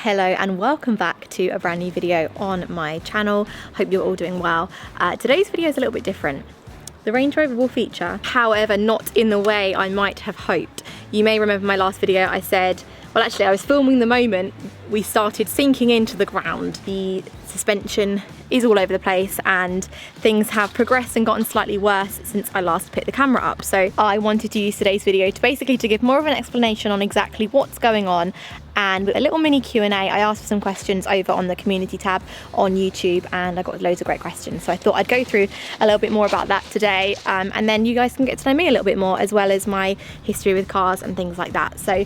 Hello and welcome back to a brand new video on my channel. Hope you're all doing well. Today's video is a little bit different. The Range Rover will feature, however not in the way I might have hoped. You may remember my last video I said, well actually I was filming the moment we started sinking into the ground. The suspension is all over the place and things have progressed and gotten slightly worse since I last picked the camera up. So I wanted to use today's video to give more of an explanation on exactly what's going on, and with a little mini Q&A. I asked for some questions over on the community tab on YouTube and I got loads of great questions. So I thought I'd go through a little bit more about that today, and then you guys can get to know me a little bit more, as well as my history with cars and things like that. So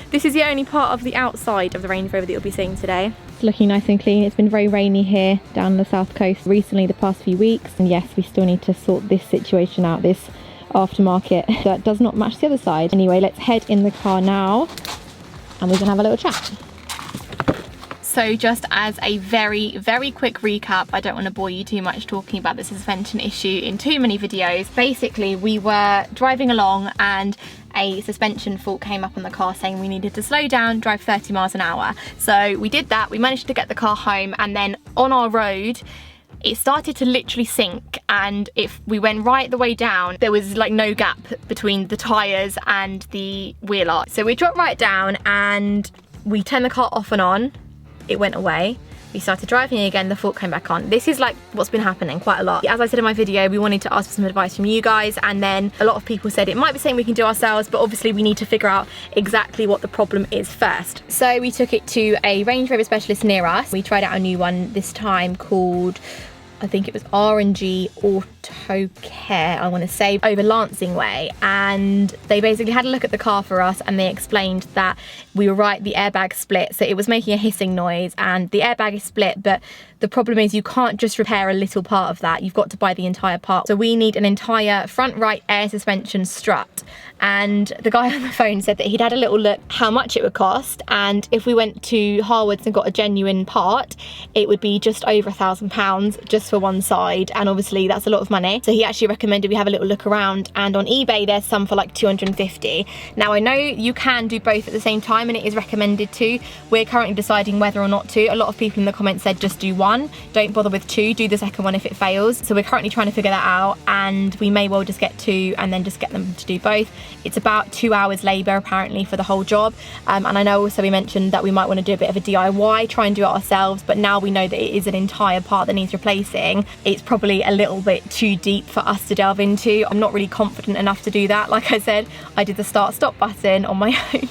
this is the only part of the outside of the Range Rover that you'll be seeing today. It's looking nice and clean. It's been very rainy here down the south coast recently the past few weeks, and yes, we still need to sort this situation out, this aftermarket that does not match the other side. Anyway, let's head in the car now and we can have a little chat. So just as a very quick recap, I don't want to bore you too much talking about the suspension issue in too many videos. Basically, we were driving along and a suspension fault came up on the car saying we needed to slow down, drive 30 miles an hour. So we did that, we managed to get the car home, and then on our road, it started to literally sink, and if we went right the way down, there was like no gap between the tyres and the wheel arch. So we dropped right down and we turned the car off and on. It went away. We started driving again, the fault came back on. This is like what's been happening quite a lot. As I said in my video, we wanted to ask for some advice from you guys, and then a lot of people said it might be something we can do ourselves, but obviously we need to figure out exactly what the problem is first. So we took it to a Range Rover specialist near us. We tried out a new one this time called, I think it was R&G Auto Care, I want to say, over Lancing Way, and they basically had a look at the car for us and they explained that we were right, the airbag split, so it was making a hissing noise and the airbag is split, but the problem is you can't just repair a little part of that, you've got to buy the entire part. So we need an entire front right air suspension strut, and the guy on the phone said that he'd had a little look how much it would cost, and if we went to Harwood's and got a genuine part, it would be just over £1,000 just for one side, and obviously that's a lot of money. So he actually recommended we have a little look around, and on eBay there's some for like 250. Now I know you can do both at the same time and it is recommended to. We're currently deciding whether or not to. A lot of people in the comments said just do one, don't bother with two, do the second one if it fails. So we're currently trying to figure that out, and we may well just get two and then just get them to do both. It's about 2 hours labour apparently for the whole job, and I know also we mentioned that we might want to do a bit of a DIY, try and do it ourselves, but now we know that it is an entire part that needs replacing. It's probably a little bit too deep for us to delve into. I'm not really confident enough to do that. Like I said, I did the start stop button on my own.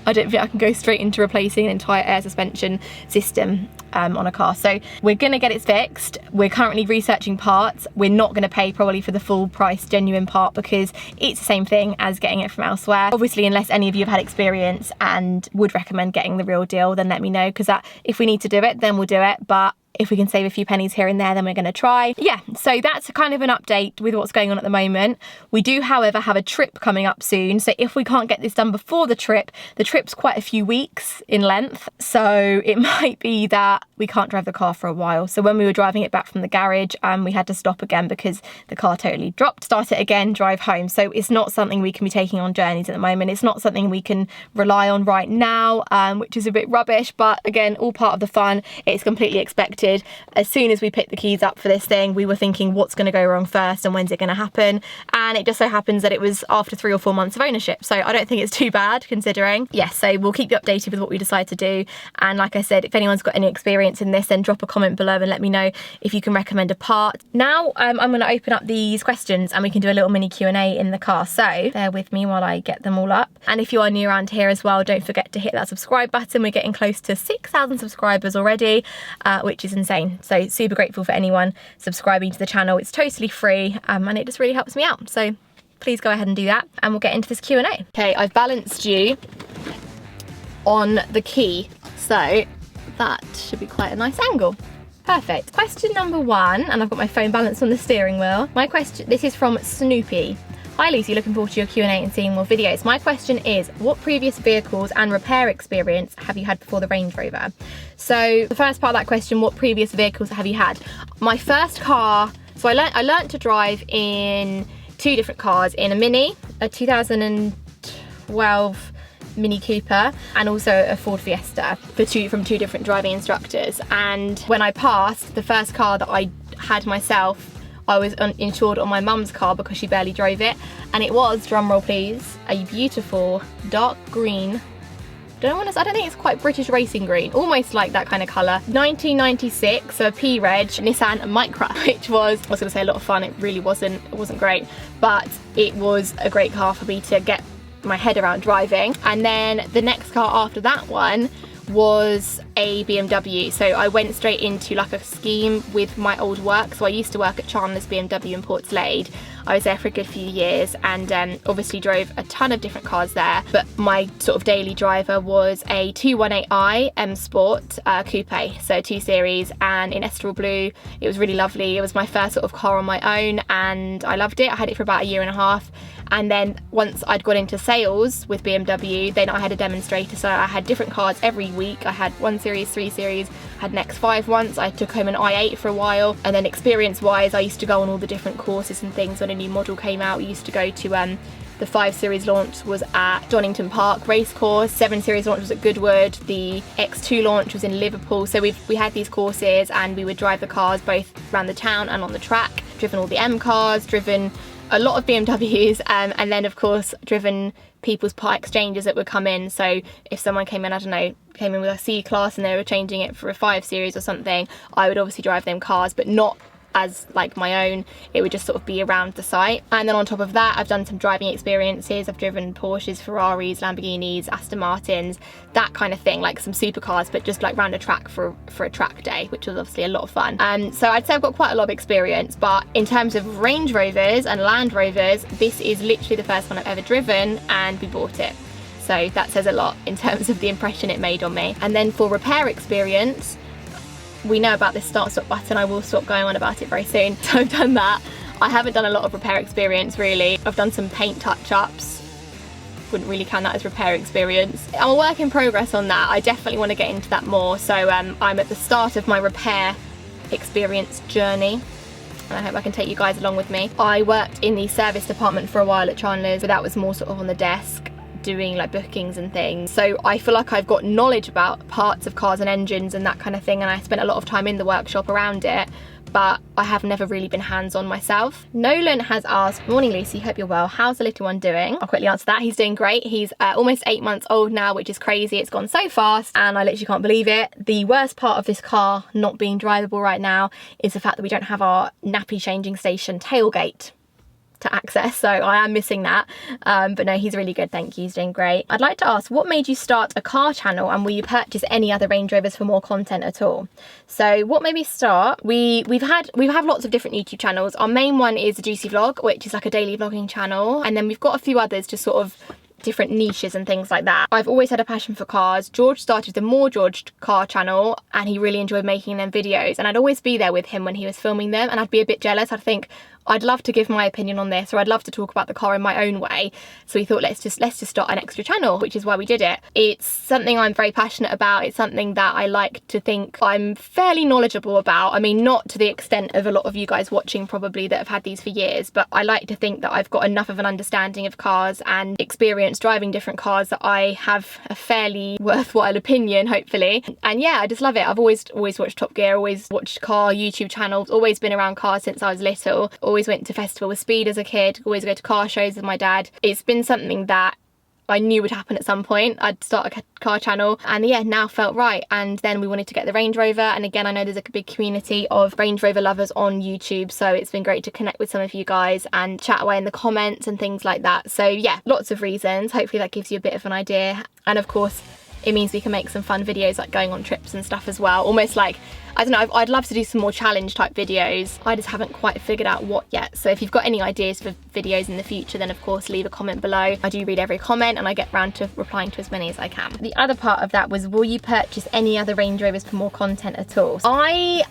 I don't think I can go straight into replacing an entire air suspension system on a car. So we're gonna get it fixed. We're currently researching parts. We're not gonna pay probably for the full price genuine part because it's the same thing as getting it from elsewhere. Obviously, unless any of you have had experience and would recommend getting the real deal, then let me know, because that, if we need to do it, then we'll do it. But if we can save a few pennies here and there, then we're going to try. Yeah, so that's kind of an update with what's going on at the moment. We do, however, have a trip coming up soon. So if we can't get this done before the trip's quite a few weeks in length. So it might be that we can't drive the car for a while. So when we were driving it back from the garage, we had to stop again because the car totally dropped, start it again, drive home. So it's not something we can be taking on journeys at the moment. It's not something we can rely on right now, which is a bit rubbish, but again, all part of the fun. It's completely expected. As soon as we picked the keys up for this thing, we were thinking what's going to go wrong first and when's it going to happen, and it just so happens that it was after 3 or 4 months of ownership, so I don't think it's too bad considering. Yes, so we'll keep you updated with what we decide to do, and like I said, if anyone's got any experience in this, then drop a comment below and let me know if you can recommend a part. Now I'm going to open up these questions and we can do a little mini Q&A in the car, so bear with me while I get them all up. And if you are new around here as well, don't forget to hit that subscribe button. We're getting close to 6,000 subscribers already, which is insane. So super grateful for anyone subscribing to the channel. It's totally free, and it just really helps me out. So please go ahead and do that, and we'll get into this Q&A. Okay, I've balanced you on the key, so that should be quite a nice angle. Perfect. Question number 1, and I've got my phone balanced on the steering wheel. My question, this is from Snoopy. Hi Lucy, looking forward to your Q&A and seeing more videos. My question is, what previous vehicles and repair experience have you had before the Range Rover? So the first part of that question, what previous vehicles have you had? My first car, so I learnt to drive in 2 different cars, in a Mini, a 2012 Mini Cooper and also a Ford Fiesta from two different driving instructors. And when I passed, the first car that I had myself, I was insured on my mum's car because she barely drove it, and it was, drumroll please, a beautiful dark green. I don't think it's quite British racing green, almost like that kind of colour. 1996, so a P-Reg Nissan Micra, which was, I was going to say a lot of fun. It really wasn't. It wasn't great, but it was a great car for me to get my head around driving. And then the next car after that one was a BMW. So I went straight into like a scheme with my old work. So I used to work at Chandler's BMW in Port Slade. I was there for a good few years and obviously drove a ton of different cars there. But my sort of daily driver was a 218i M Sport Coupe, so 2 Series, and in Estoril Blue. It was really lovely. It was my first sort of car on my own and I loved it. I had it for about a year and a half. And then once I'd got into sales with BMW, then I had a demonstrator. So I had different cars every week. I had 1 Series, 3 Series, had an X5 once. I took home an i8 for a while. And then experience-wise, I used to go on all the different courses and things. When a new model came out, we used to go to the 5 Series launch was at Donington Park Racecourse, 7 Series launch was at Goodwood, the X2 launch was in Liverpool. So we had these courses and we would drive the cars both around the town and on the track, driven all the M cars, driven a lot of BMWs, and then of course driven people's part exchanges that would come in. So if someone came in, I don't know, came in with a C class and they were changing it for a 5 Series or something, I would obviously drive them cars, but not as like my own. It would just sort of be around the site. And then on top of that, I've done some driving experiences. I've driven Porsches, Ferraris, Lamborghinis, Aston Martins, that kind of thing, like some supercars, but just like round a track for a track day, which was obviously a lot of fun. So I'd say I've got quite a lot of experience, but in terms of Range Rovers and Land Rovers, this is literally the first one I've ever driven and we bought it. So that says a lot in terms of the impression it made on me. And then for repair experience, we know about this start-stop button. I will stop going on about it very soon. So I've done that. I haven't done a lot of repair experience really. I've done some paint touch-ups. Wouldn't really count that as repair experience. I'm a work in progress on that. I definitely want to get into that more. So I'm at the start of my repair experience journey, and I hope I can take you guys along with me. I worked in the service department for a while at Chandler's, but that was more sort of on the desk, doing like bookings and things. So I feel like I've got knowledge about parts of cars and engines and that kind of thing, and I spent a lot of time in the workshop around it, but I have never really been hands-on myself. Nolan has asked, morning Lucy, hope you're well, how's the little one doing? I'll quickly answer that. He's doing great. He's almost 8 months old now, which is crazy. It's gone so fast and I literally can't believe it. The worst part of this car not being drivable right now is the fact that we don't have our nappy changing station tailgate to access, so I am missing that, but no, he's really good, thank you, he's doing great. I'd like to ask, what made you start a car channel and will you purchase any other Range Rovers for more content at all? So what made me start, we have lots of different YouTube channels. Our main one is the Juicy Vlog, which is like a daily vlogging channel, and then we've got a few others just sort of different niches and things like that. I've always had a passion for cars. George started the More George car channel and he really enjoyed making them videos, and I'd always be there with him when he was filming them, and I'd be a bit jealous. I'd think, I'd love to give my opinion on this, or I'd love to talk about the car in my own way. So we thought, let's just start an extra channel, which is why we did it. It's something I'm very passionate about. It's something that I like to think I'm fairly knowledgeable about. I mean, not to the extent of a lot of you guys watching probably that have had these for years, but I like to think that I've got enough of an understanding of cars and experience driving different cars that I have a fairly worthwhile opinion, hopefully. And yeah, I just love it. I've always watched Top Gear, always watched car YouTube channels, always been around cars since I was little, always went to Festival with Speed as a kid, always go to car shows with my dad. It's been something that I knew would happen at some point. I'd start a car channel, and yeah, now felt right. And then we wanted to get the Range Rover, and again, I know there's a big community of Range Rover lovers on YouTube, so it's been great to connect with some of you guys and chat away in the comments and things like that. So yeah, lots of reasons. Hopefully that gives you a bit of an idea, and of course it means we can make some fun videos like going on trips and stuff as well. Almost like, I don't know, I'd love to do some more challenge type videos. I just haven't quite figured out what yet. So if you've got any ideas for videos in the future, then of course leave a comment below. I do read every comment and I get round to replying to as many as I can. The other part of that was, will you purchase any other Range Rovers for more content at all? I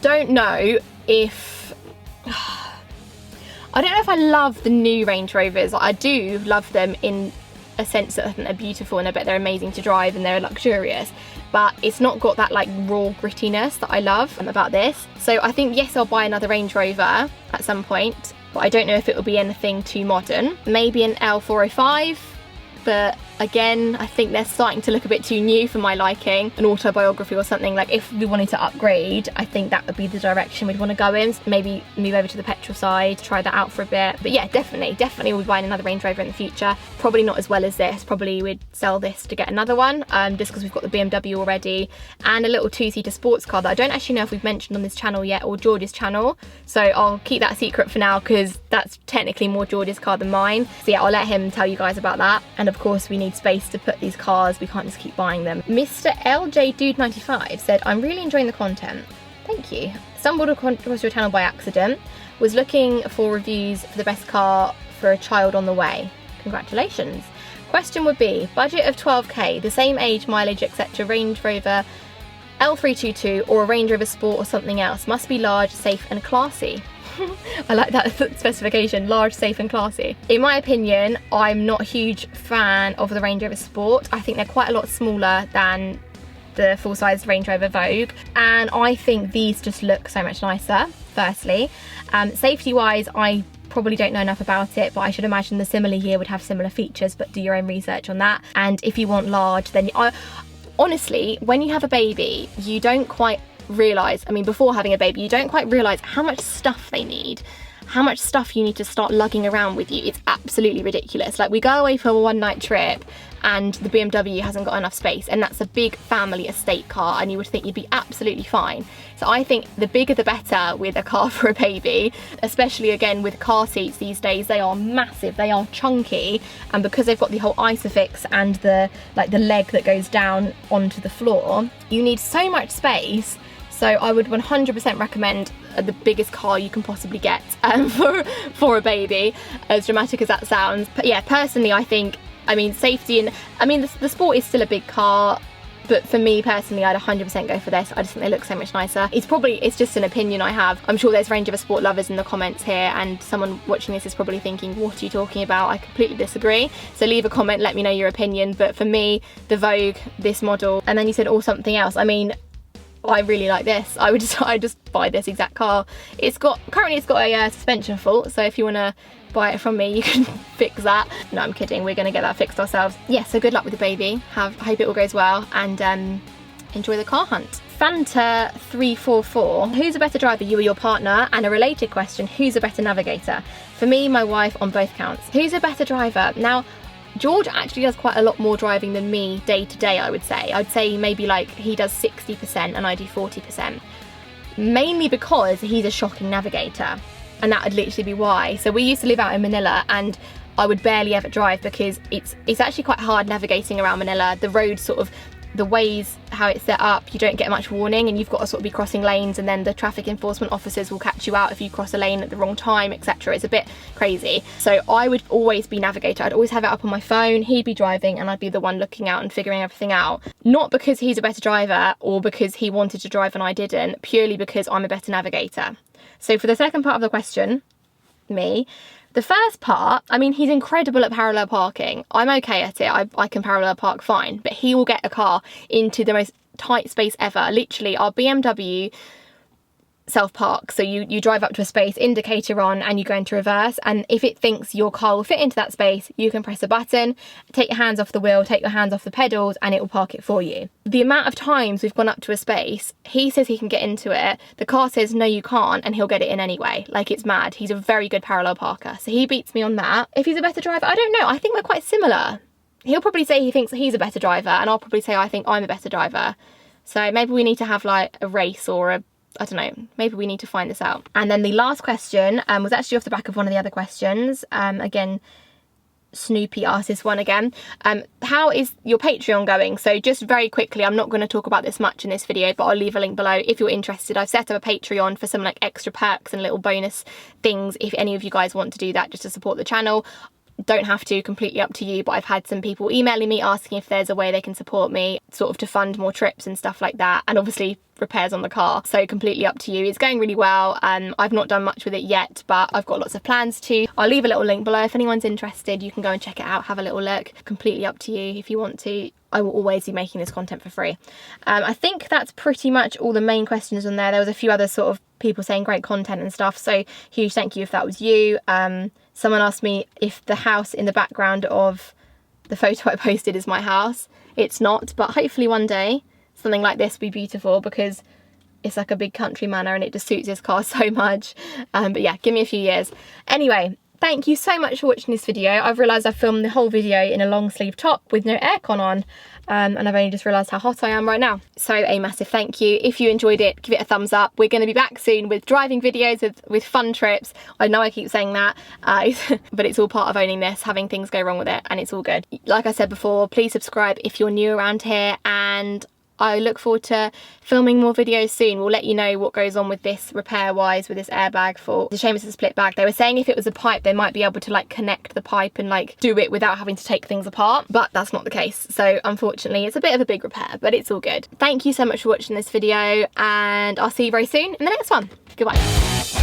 don't know if... I don't know if I love the new Range Rovers. I do love them in a sense that I think they're beautiful and I bet they're amazing to drive and they're luxurious, but it's not got that like raw grittiness that I love about this. So I think yes, I'll buy another Range Rover at some point, but I don't know if it will be anything too modern. Maybe an L405, but Again, I think they're starting to look a bit too new for my liking. An autobiography or something, like if we wanted to upgrade, I think that would be the direction we'd want to go in. Maybe move over to the petrol side, try that out for a bit. But yeah, definitely we'll be buying another Range Rover in the future. Probably not as well as this. Probably we'd sell this to get another one, just because we've got the BMW already, and a little 2-seater sports car that I don't actually know if we've mentioned on this channel yet, or George's channel. So I'll keep that secret for now, because that's technically more George's car than mine. So yeah, I'll let him tell you guys about that. And of course, we need space to put these cars. We can't just keep buying them. Mr. LJ Dude 95 said, I'm really enjoying the content. Thank you. Stumbled across your channel by accident. Was looking for reviews for the best car for a child on the way. Congratulations. Question would be, budget of 12k, the same age, mileage, etc. Range Rover L322 or a Range Rover Sport or something else. Must be large, safe and classy. I like that specification, large, safe and classy. In my opinion, I'm not a huge fan of the Range Rover Sport. I think they're quite a lot smaller than the full-size Range Rover Vogue, and I think these just look so much nicer, firstly. Safety-wise, I probably don't know enough about it, but I should imagine the similar year would have similar features, but do your own research on that. And if you want large, then honestly, when you have a baby, you don't quite realise, I mean before having a baby, you don't quite realise how much stuff they need, how much stuff you need to start lugging around with you. It's absolutely ridiculous. Like, we go away for a one-night trip and the BMW hasn't got enough space, and that's a big family estate car, and you would think you'd be absolutely fine. So I think the bigger the better with a car for a baby, especially again with car seats these days. They are massive, they are chunky, and because they've got the whole Isofix and the leg that goes down onto the floor, you need so much space. So I would 100% recommend the biggest car you can possibly get for a baby, as dramatic as that sounds. But yeah, personally, I think, I mean, safety, and I mean the Sport is still a big car, but for me personally, I'd 100% go for this. I just think they look so much nicer. It's just an opinion I have. I'm sure there's Range Rover Sport lovers in the comments here, and someone watching this is probably thinking, what are you talking about? I completely disagree. So leave a comment, let me know your opinion. But for me, the Vogue, this model, and then you said, or something else. I mean, I really like this. I just buy this exact car. Currently it's got a suspension fault, so if you want to buy it from me, you can fix that. No, I'm kidding, we're going to get that fixed ourselves. Yeah, so good luck with the baby. I hope it all goes well, and enjoy the car hunt. Fanta344, who's a better driver, you or your partner? And a related question, who's a better navigator? For me, my wife, on both counts. Who's a better driver? Now, George actually does quite a lot more driving than me day to day, I would say. I'd say maybe like he does 60% and I do 40%. Mainly because he's a shocking navigator, and that would literally be why. So we used to live out in Manila, and I would barely ever drive because it's actually quite hard navigating around Manila. The road sort of, the ways, how it's set up, you don't get much warning, and you've got to sort of be crossing lanes, and then the traffic enforcement officers will catch you out if you cross a lane at the wrong time, etc. It's a bit crazy. So I would always be navigator. I'd always have it up on my phone, he'd be driving, and I'd be the one looking out and figuring everything out. Not because he's a better driver or because he wanted to drive and I didn't, purely because I'm a better navigator. So for the second part of the question, me, the first part, I mean, he's incredible at parallel parking. I'm okay at it. I can parallel park fine, but he will get a car into the most tight space ever. Literally, our BMW self-park. So you drive up to a space, indicator on, and you go into reverse, and if it thinks your car will fit into that space, you can press a button, take your hands off the wheel, take your hands off the pedals, and it will park it for you. The amount of times we've gone up to a space, he says he can get into it, the car says no you can't, and he'll get it in anyway. Like, it's mad. He's a very good parallel parker, so he beats me on that. If he's a better driver, I don't know. I think we're quite similar. He'll probably say he thinks he's a better driver, and I'll probably say I think I'm a better driver. So maybe we need to have like a race, or I don't know, maybe we need to find this out. And then the last question was actually off the back of one of the other questions. Again, Snoopy asked this one again. How is your Patreon going? So just very quickly, I'm not going to talk about this much in this video, but I'll leave a link below if you're interested. I've set up a Patreon for some like extra perks and little bonus things if any of you guys want to do that, just to support the channel. Don't have to, completely up to you, but I've had some people emailing me asking if there's a way they can support me, sort of to fund more trips and stuff like that, and obviously repairs on the car, so completely up to you. It's going really well, and I've not done much with it yet, but I've got lots of plans to. I'll leave a little link below if anyone's interested. You can go and check it out, have a little look. Completely up to you if you want to. I will always be making this content for free. I think that's pretty much all the main questions on there. There was a few other sort of people saying great content and stuff, so huge thank you if that was you. Someone asked me if the house in the background of the photo I posted is my house. It's not, but hopefully one day something like this will be beautiful, because it's like a big country manor and it just suits this car so much. But yeah, give me a few years. Anyway, thank you so much for watching this video. I've realised I've filmed the whole video in a long sleeve top with no aircon on, and I've only just realised how hot I am right now. So a massive thank you. If you enjoyed it, give it a thumbs up. We're going to be back soon with driving videos, with fun trips. I know I keep saying that, but it's all part of owning this, having things go wrong with it, and it's all good. Like I said before, please subscribe if you're new around here, and I look forward to filming more videos soon. We'll let you know what goes on with this repair-wise, with this airbag fault. It's a shame it's a split bag. They were saying if it was a pipe, they might be able to like connect the pipe and like do it without having to take things apart, but that's not the case. So unfortunately, it's a bit of a big repair, but it's all good. Thank you so much for watching this video, and I'll see you very soon in the next one. Goodbye.